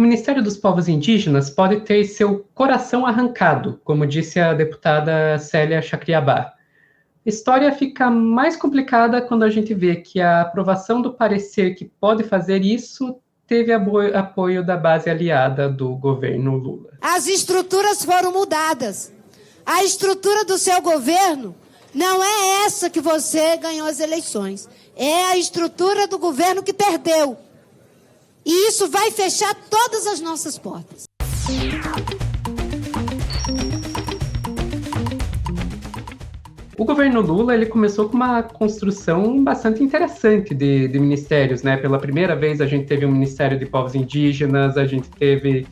O Ministério dos Povos Indígenas pode ter seu coração arrancado, como disse a deputada Célia Chacriabá. A história fica mais complicada quando a gente vê que a aprovação do parecer que pode fazer isso teve apoio da base aliada do governo Lula. As estruturas foram mudadas. A estrutura do seu governo não é essa que você ganhou as eleições. É a estrutura do governo que perdeu. E isso vai fechar todas as nossas portas. O governo Lula ele começou com uma construção bastante interessante de ministérios, né? Pela primeira vez a gente teve um Ministério de Povos Indígenas, a gente teve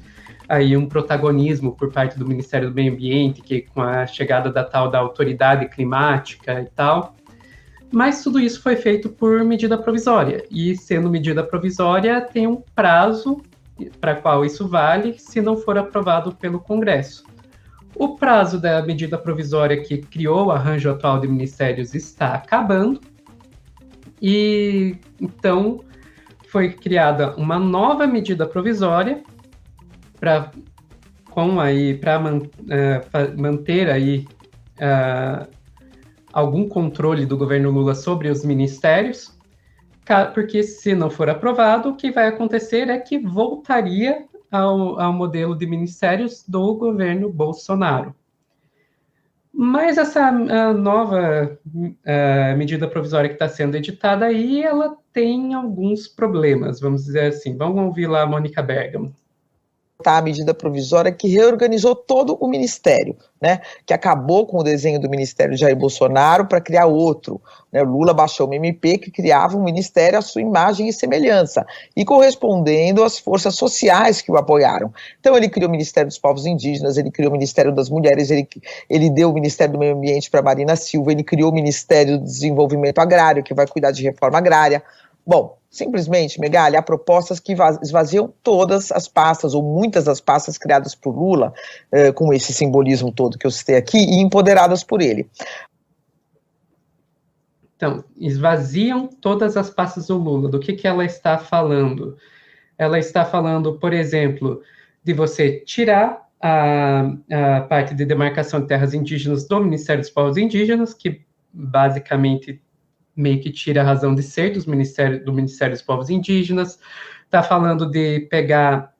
aí um protagonismo por parte do Ministério do Meio Ambiente, que com a chegada da tal da autoridade climática e tal. Mas tudo isso foi feito por medida provisória, e sendo medida provisória tem um prazo para qual isso vale se não for aprovado pelo Congresso. O prazo da medida provisória que criou o arranjo atual de ministérios está acabando, e então foi criada uma nova medida provisória para manter aí algum controle do governo Lula sobre os ministérios, porque se não for aprovado, o que vai acontecer é que voltaria ao modelo de ministérios do governo Bolsonaro. Mas essa nova medida provisória que está sendo editada aí, ela tem alguns problemas, vamos dizer assim. Vamos ouvir lá a Mônica Bergamo. A medida provisória que reorganizou todo o ministério, né, que acabou com o desenho do Ministério de Jair Bolsonaro para criar outro, né, o Lula baixou uma MP que criava um ministério à sua imagem e semelhança, e correspondendo às forças sociais que o apoiaram. Então ele criou o Ministério dos Povos Indígenas, ele criou o Ministério das Mulheres, ele deu o Ministério do Meio Ambiente para Marina Silva, ele criou o Ministério do Desenvolvimento Agrário, que vai cuidar de reforma agrária. Bom, simplesmente, Megali, há propostas que esvaziam todas as pastas, ou muitas das pastas criadas por Lula, com esse simbolismo todo que eu citei aqui, e empoderadas por ele. Então, esvaziam todas as pastas do Lula. Do que ela está falando? Ela está falando, por exemplo, de você tirar a parte de demarcação de terras indígenas do Ministério dos Povos Indígenas, que basicamente meio que tira a razão de ser do Ministério dos Povos Indígenas, está falando de pegar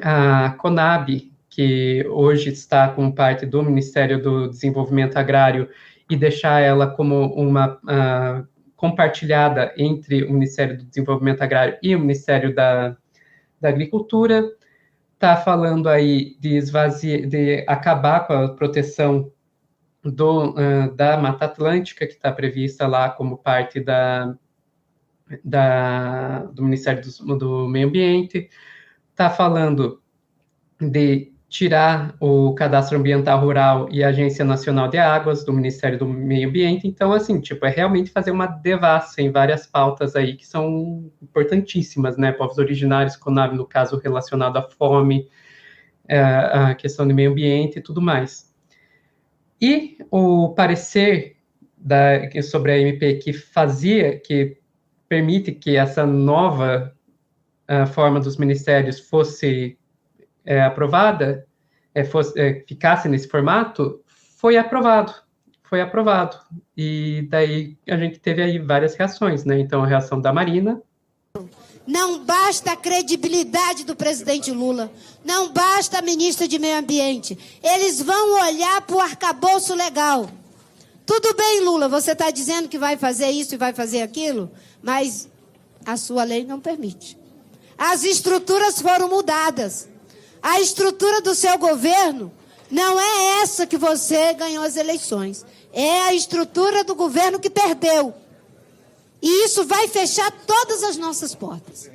a Conab, que hoje está como parte do Ministério do Desenvolvimento Agrário, e deixar ela como uma compartilhada entre o Ministério do Desenvolvimento Agrário e o Ministério da Agricultura. Está falando aí de acabar com a proteção da Mata Atlântica, que está prevista lá como parte do Ministério do Meio Ambiente. Está falando de tirar o Cadastro Ambiental Rural e a Agência Nacional de Águas do Ministério do Meio Ambiente. Então, assim, é realmente fazer uma devassa em várias pautas aí que são importantíssimas, né? Povos originários, CONAB, no caso, relacionado à fome, a questão do meio ambiente e tudo mais. E o parecer sobre a MP que permite que essa nova forma dos ministérios fosse aprovada, ficasse nesse formato, foi aprovado. E daí a gente teve aí várias reações, né? Então, a reação da Marina. Não basta a credibilidade do presidente Lula, não basta a ministra de Meio Ambiente. Eles vão olhar para o arcabouço legal. Tudo bem, Lula, você está dizendo que vai fazer isso e vai fazer aquilo, mas a sua lei não permite. As estruturas foram mudadas. A estrutura do seu governo não é essa que você ganhou as eleições. É a estrutura do governo que perdeu. E isso vai fechar todas as nossas portas.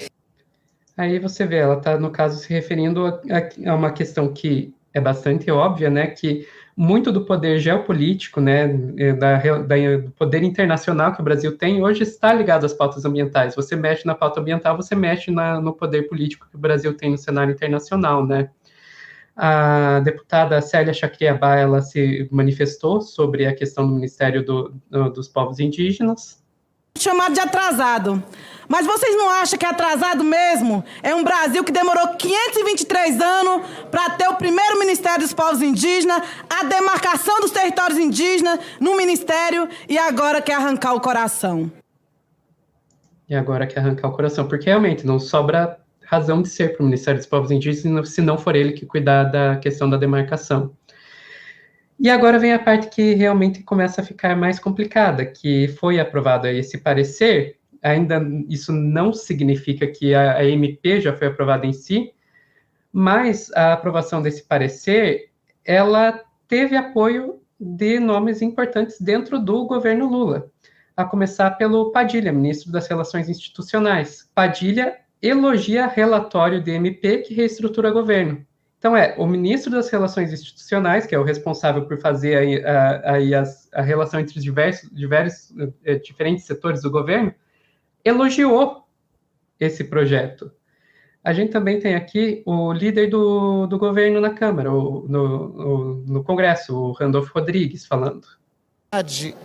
Aí você vê, ela está, no caso, se referindo a uma questão que é bastante óbvia, né, que muito do poder geopolítico, né, do poder internacional que o Brasil tem, hoje está ligado às pautas ambientais. Você mexe na pauta ambiental, você mexe no poder político que o Brasil tem no cenário internacional, né. A deputada Célia Chacriabá, ela se manifestou sobre a questão do Ministério dos Povos Indígenas. chamado de atrasado. Mas vocês não acham que atrasado mesmo é um Brasil que demorou 523 anos para ter o primeiro Ministério dos Povos Indígenas, a demarcação dos territórios indígenas no Ministério e agora quer arrancar o coração? E agora quer arrancar o coração, porque realmente não sobra razão de ser para o Ministério dos Povos Indígenas se não for ele que cuidar da questão da demarcação. E agora vem a parte que realmente começa a ficar mais complicada, que foi aprovado esse parecer. Ainda isso não significa que a MP já foi aprovada em si, mas a aprovação desse parecer, ela teve apoio de nomes importantes dentro do governo Lula, a começar pelo Padilha, ministro das Relações Institucionais. Padilha elogia relatório de MP que reestrutura governo. Então, o ministro das Relações Institucionais, que é o responsável por fazer a relação entre os diferentes setores do governo, elogiou esse projeto. A gente também tem aqui o líder do governo na Câmara, no Congresso, o Randolfo Rodrigues, falando.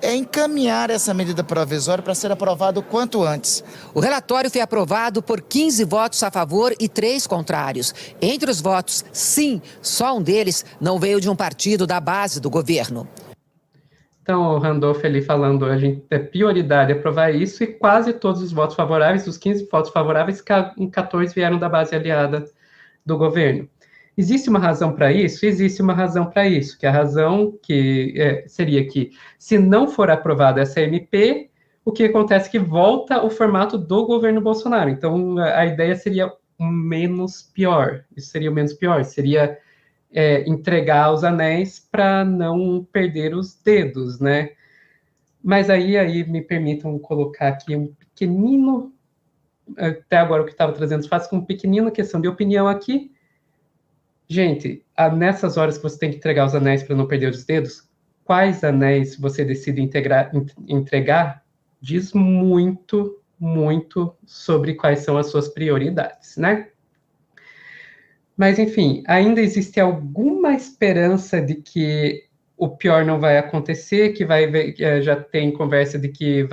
É encaminhar essa medida provisória para ser aprovada o quanto antes. O relatório foi aprovado por 15 votos a favor e 3 contrários. Entre os votos, sim, só um deles não veio de um partido da base do governo. Então, o Randolph ali falando, a gente tem prioridade aprovar isso, e quase todos os votos favoráveis, dos 15 votos favoráveis, 14 vieram da base aliada do governo. Existe uma razão para isso? Existe uma razão para isso, que a razão seria que, se não for aprovada essa MP, o que acontece é que volta o formato do governo Bolsonaro. Então, a ideia seria o menos pior. Isso seria o menos pior, seria entregar os anéis para não perder os dedos, né? Mas aí me permitam colocar aqui um pequenino, até agora o que estava trazendo, faço com uma pequenina questão de opinião aqui. Gente, nessas horas que você tem que entregar os anéis para não perder os dedos, quais anéis você decide entregar, diz muito, muito sobre quais são as suas prioridades, né? Mas, enfim, ainda existe alguma esperança de que o pior não vai acontecer, que já tem conversa de que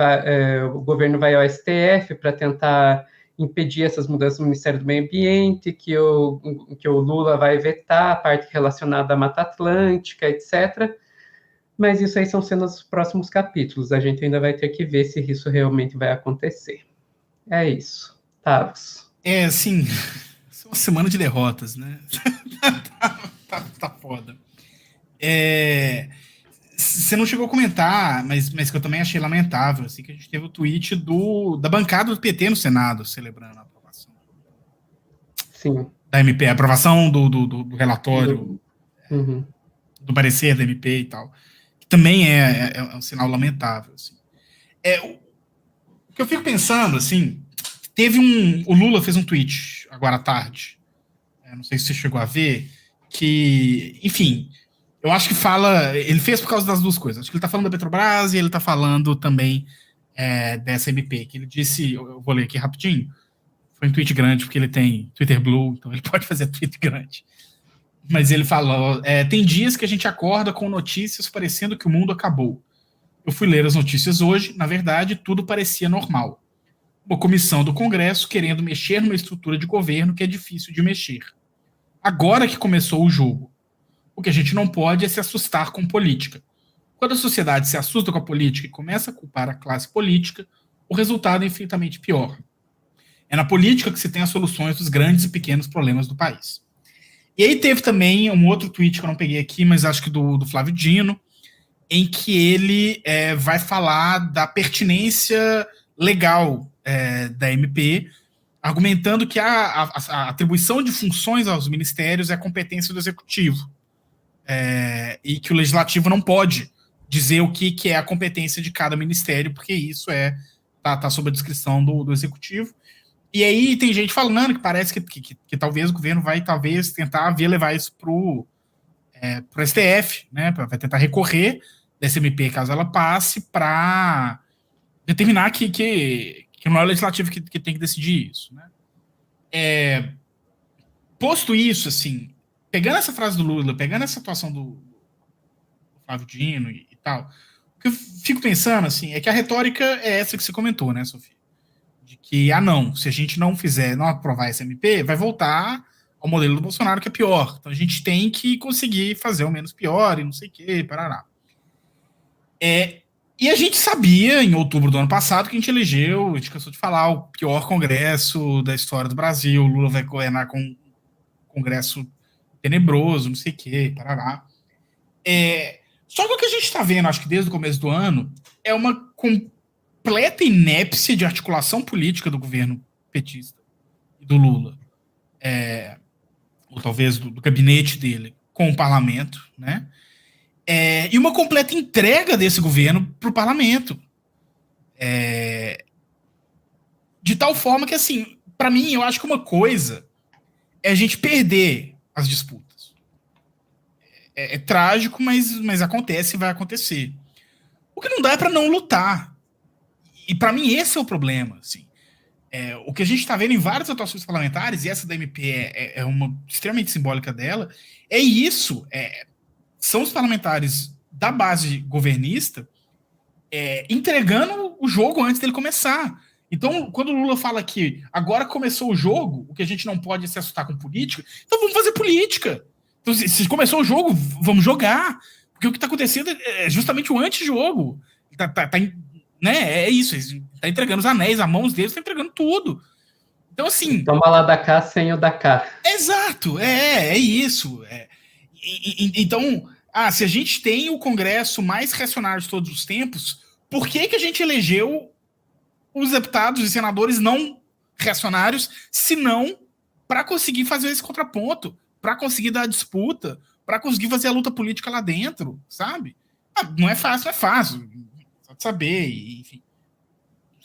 o governo vai ao STF para tentar impedir essas mudanças no Ministério do Meio Ambiente, que o Lula vai vetar a parte relacionada à Mata Atlântica, etc. Mas isso aí são cenas dos próximos capítulos. A gente ainda vai ter que ver se isso realmente vai acontecer. É isso. Tavos. Sim. É uma semana de derrotas, né? tá foda. Você não chegou a comentar, mas que eu também achei lamentável, assim, que a gente teve o tweet da bancada do PT no Senado, celebrando a aprovação. Sim. Da MP, a aprovação do relatório, do parecer da MP e tal. Que também é um sinal lamentável, assim. O que eu fico pensando, assim, o Lula fez um tweet agora à tarde, não sei se você chegou a ver, que, enfim, eu acho que ele fez por causa das duas coisas. Acho que ele está falando da Petrobras e ele está falando também dessa MP, que ele disse, eu vou ler aqui rapidinho, foi um tweet grande, porque ele tem Twitter Blue, então ele pode fazer tweet grande. Mas ele falou, tem dias que a gente acorda com notícias parecendo que o mundo acabou. Eu fui ler as notícias hoje, na verdade, tudo parecia normal. Uma comissão do Congresso querendo mexer numa estrutura de governo que é difícil de mexer. Agora que começou o jogo. O que a gente não pode é se assustar com política. Quando a sociedade se assusta com a política e começa a culpar a classe política, o resultado é infinitamente pior. É na política que se tem as soluções dos grandes e pequenos problemas do país. E aí teve também um outro tweet que eu não peguei aqui, mas acho que do Flávio Dino, em que ele vai falar da pertinência legal da MP, argumentando que a atribuição de funções aos ministérios é competência do executivo. E que o legislativo não pode dizer o que é a competência de cada ministério, porque isso tá sob a descrição do executivo. E aí tem gente falando que parece que talvez o governo vai tentar levar isso pro STF, né? Vai tentar recorrer dessa MP, caso ela passe, para determinar que não é o legislativo que tem que decidir isso, né? Posto isso, assim, pegando essa frase do Lula, pegando essa situação do Flávio Dino e tal, O que eu fico pensando, assim, é que a retórica é essa que você comentou, né, Sofia? De que, não, se a gente não aprovar essa MP, vai voltar ao modelo do Bolsonaro, que é pior. Então a gente tem que conseguir fazer o menos pior e não sei o quê, parará. E a gente sabia, em outubro do ano passado, que a gente elegeu, a gente cansou de falar, o pior congresso da história do Brasil, o Lula vai governar com um congresso tenebroso, não sei o quê, parará. Só que o que a gente está vendo, acho que desde o começo do ano, é uma completa inépcia de articulação política do governo petista e do Lula. Ou talvez do gabinete dele, com o parlamento, né? E uma completa entrega desse governo para o parlamento. De tal forma que, assim, para mim, eu acho que uma coisa é a gente perder as disputas. É trágico, mas acontece e vai acontecer. O que não dá é para não lutar. E para mim esse é o problema, assim. O que a gente está vendo em várias atuações parlamentares, e essa da MP é uma extremamente simbólica dela, é isso. São os parlamentares da base governista entregando o jogo antes dele começar. Então, quando o Lula fala que agora começou o jogo, o que a gente não pode é se assustar com política, então vamos fazer política. Então, se começou o jogo, vamos jogar. Porque o que está acontecendo é justamente o antijogo. Né? É isso, está entregando os anéis, as mãos deles, está entregando tudo. Então, assim... Toma lá da cá sem o da cá. Exato, é isso. Então, se a gente tem o Congresso mais reacionário de todos os tempos, por que a gente elegeu os deputados e senadores não reacionários, se não para conseguir fazer esse contraponto, para conseguir dar a disputa, para conseguir fazer a luta política lá dentro, sabe? Não é fácil, só de saber, enfim.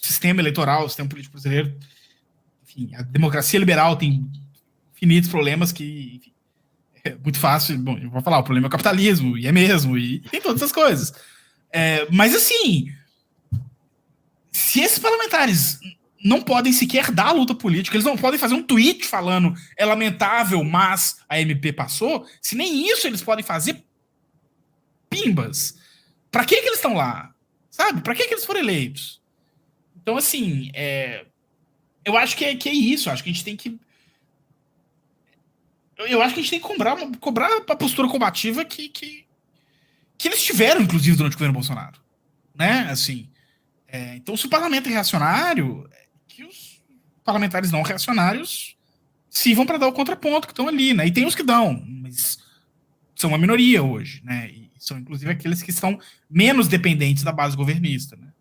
O sistema eleitoral, o sistema político brasileiro, enfim, a democracia liberal tem infinitos problemas que, enfim, é muito fácil. Bom, eu vou falar, o problema é o capitalismo, e é mesmo, e tem todas essas coisas. Mas, assim, se esses parlamentares não podem sequer dar a luta política, eles não podem fazer um tweet falando é lamentável, mas a MP passou, se nem isso eles podem fazer, pimbas. Pra que eles estão lá? Sabe? Pra que eles foram eleitos? Então, assim, eu acho que é isso. Acho que a gente tem que... Eu acho que a gente tem que cobrar a postura combativa que eles tiveram, inclusive, durante o governo Bolsonaro. Né? Assim, então, se o parlamento é reacionário, que os parlamentares não reacionários sirvam para dar o contraponto que estão ali, né? E tem os que dão, mas são uma minoria hoje, né? E são, inclusive, aqueles que estão menos dependentes da base governista, né?